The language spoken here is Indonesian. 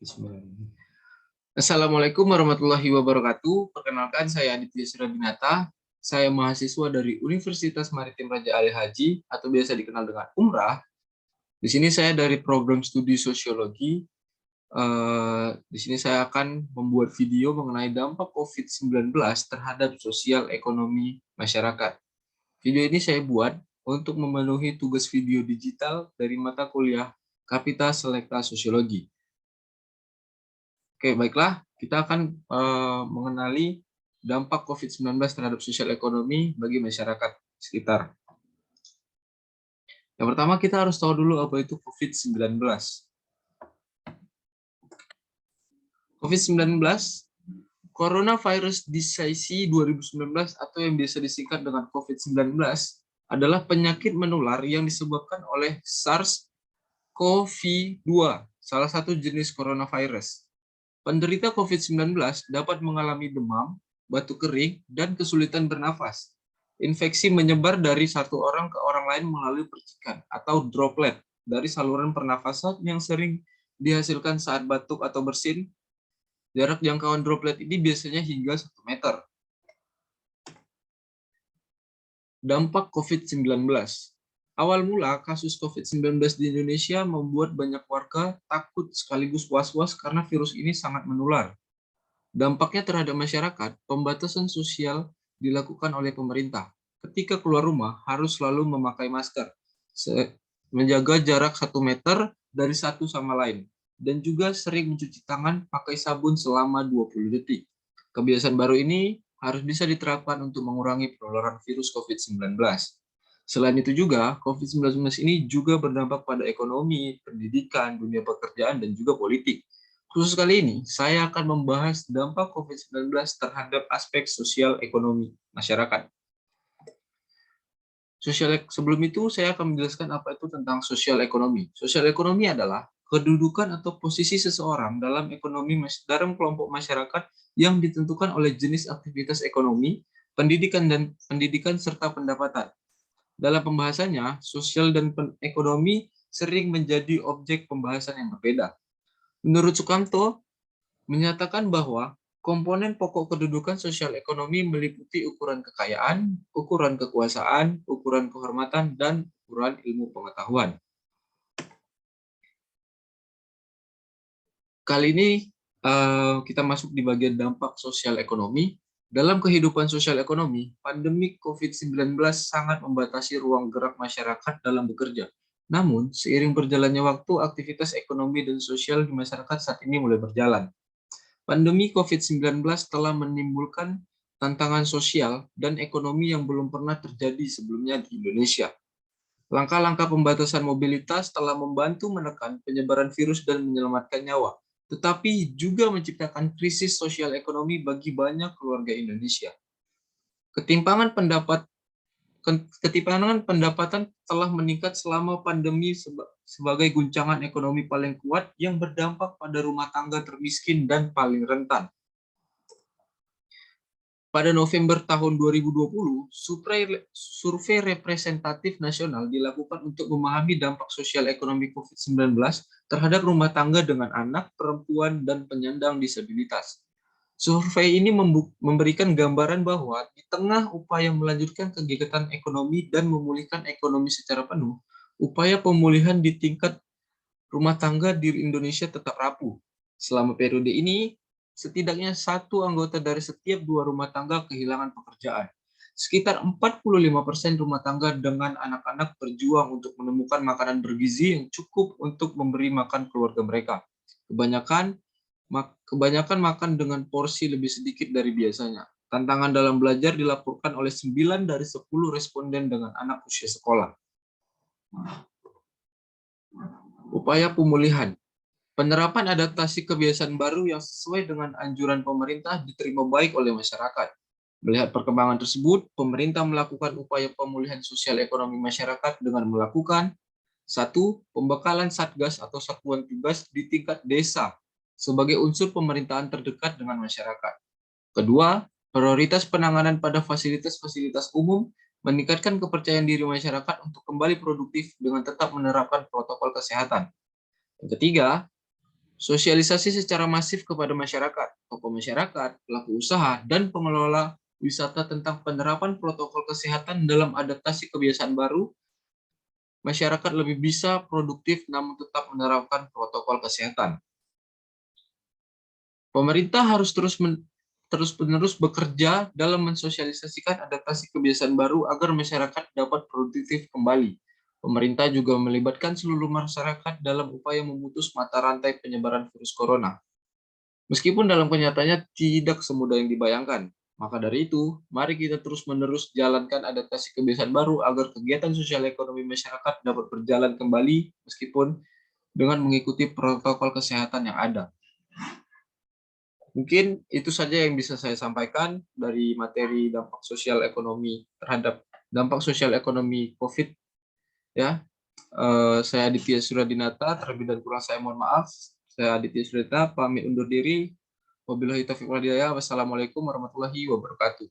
Bismillah. Assalamualaikum warahmatullahi wabarakatuh. Perkenalkan, saya Aditya Suradinata. Saya mahasiswa dari Universitas Maritim Raja Ali Haji atau biasa dikenal dengan Umrah. Di sini saya dari program studi sosiologi. Di sini saya akan membuat video mengenai dampak COVID-19 terhadap sosial ekonomi masyarakat. Video ini saya buat untuk memenuhi tugas video digital dari mata kuliah Kapita Selekta Sosiologi. Oke, baiklah. Kita akan mengenali dampak COVID-19 terhadap sosial ekonomi bagi masyarakat sekitar. Yang pertama, kita harus tahu dulu apa itu COVID-19. COVID-19, Coronavirus Disease 2019 atau yang biasa disingkat dengan COVID-19 adalah penyakit menular yang disebabkan oleh SARS-CoV-2, salah satu jenis coronavirus. Penderita COVID-19 dapat mengalami demam, batuk kering, dan kesulitan bernafas. Infeksi menyebar dari satu orang ke orang lain melalui percikan atau droplet dari saluran pernafasan yang sering dihasilkan saat batuk atau bersin. Jarak jangkauan droplet ini biasanya hingga 1 meter. Dampak COVID-19. Awal mula kasus COVID-19 di Indonesia membuat banyak warga takut sekaligus was-was karena virus ini sangat menular. Dampaknya terhadap masyarakat, pembatasan sosial dilakukan oleh pemerintah. Ketika keluar rumah, harus selalu memakai masker, menjaga jarak 1 meter dari satu sama lain, dan juga sering mencuci tangan pakai sabun selama 20 detik. Kebiasaan baru ini harus bisa diterapkan untuk mengurangi penularan virus COVID-19. Selain itu juga, COVID-19 ini juga berdampak pada ekonomi, pendidikan, dunia pekerjaan, dan juga politik. Khusus kali ini, saya akan membahas dampak COVID-19 terhadap aspek sosial ekonomi masyarakat. Sebelum itu, saya akan menjelaskan apa itu tentang sosial ekonomi. Sosial ekonomi adalah kedudukan atau posisi seseorang dalam kelompok masyarakat yang ditentukan oleh jenis aktivitas ekonomi, pendidikan serta pendapatan. Dalam pembahasannya, sosial dan ekonomi sering menjadi objek pembahasan yang berbeda. Menurut Sukamto, menyatakan bahwa komponen pokok kedudukan sosial ekonomi meliputi ukuran kekayaan, ukuran kekuasaan, ukuran kehormatan, dan ukuran ilmu pengetahuan. Kali ini kita masuk di bagian dampak sosial ekonomi. Dalam kehidupan sosial ekonomi, pandemi COVID-19 sangat membatasi ruang gerak masyarakat dalam bekerja. Namun, seiring berjalannya waktu, aktivitas ekonomi dan sosial di masyarakat saat ini mulai berjalan. Pandemi COVID-19 telah menimbulkan tantangan sosial dan ekonomi yang belum pernah terjadi sebelumnya di Indonesia. Langkah-langkah pembatasan mobilitas telah membantu menekan penyebaran virus dan menyelamatkan nyawa, tetapi juga menciptakan krisis sosial ekonomi bagi banyak keluarga Indonesia. Ketimpangan pendapatan telah meningkat selama pandemi sebagai guncangan ekonomi paling kuat yang berdampak pada rumah tangga termiskin dan paling rentan. Pada November tahun 2020, survei representatif nasional dilakukan untuk memahami dampak sosial ekonomi COVID-19 terhadap rumah tangga dengan anak, perempuan, dan penyandang disabilitas. Survei ini memberikan gambaran bahwa di tengah upaya melanjutkan kegiatan ekonomi dan memulihkan ekonomi secara penuh, upaya pemulihan di tingkat rumah tangga di Indonesia tetap rapuh. Selama periode ini, setidaknya satu anggota dari setiap 2 rumah tangga kehilangan pekerjaan. Sekitar 45% rumah tangga dengan anak-anak berjuang untuk menemukan makanan bergizi yang cukup untuk memberi makan keluarga mereka. Kebanyakan makan dengan porsi lebih sedikit dari biasanya. Tantangan dalam belajar dilaporkan oleh 9 dari 10 responden dengan anak usia sekolah. Upaya pemulihan. Penerapan adaptasi kebiasaan baru yang sesuai dengan anjuran pemerintah diterima baik oleh masyarakat. Melihat perkembangan tersebut, pemerintah melakukan upaya pemulihan sosial ekonomi masyarakat dengan melakukan 1. Pembekalan Satgas atau satuan tugas di tingkat desa sebagai unsur pemerintahan terdekat dengan masyarakat. Kedua, prioritas penanganan pada fasilitas-fasilitas umum meningkatkan kepercayaan diri masyarakat untuk kembali produktif dengan tetap menerapkan protokol kesehatan. Yang ketiga, Sosialisasi secara masif kepada masyarakat, tokoh masyarakat, pelaku usaha, dan pengelola wisata tentang penerapan protokol kesehatan dalam adaptasi kebiasaan baru, masyarakat lebih bisa produktif namun tetap menerapkan protokol kesehatan. Pemerintah harus terus-menerus bekerja dalam mensosialisasikan adaptasi kebiasaan baru agar masyarakat dapat produktif kembali. Pemerintah juga melibatkan seluruh masyarakat dalam upaya memutus mata rantai penyebaran virus corona. Meskipun dalam kenyataannya tidak semudah yang dibayangkan. Maka dari itu, mari kita terus-menerus jalankan adaptasi kebiasaan baru agar kegiatan sosial ekonomi masyarakat dapat berjalan kembali meskipun dengan mengikuti protokol kesehatan yang ada. Mungkin itu saja yang bisa saya sampaikan dari materi dampak sosial ekonomi terhadap dampak sosial ekonomi COVID ya. Saya Aditya Suradinata, terlebih dan kurang saya mohon maaf. Saya Aditya Suradinata, pamit undur diri. Wabillahi taufiq wal hidayah. Wassalamualaikum warahmatullahi wabarakatuh.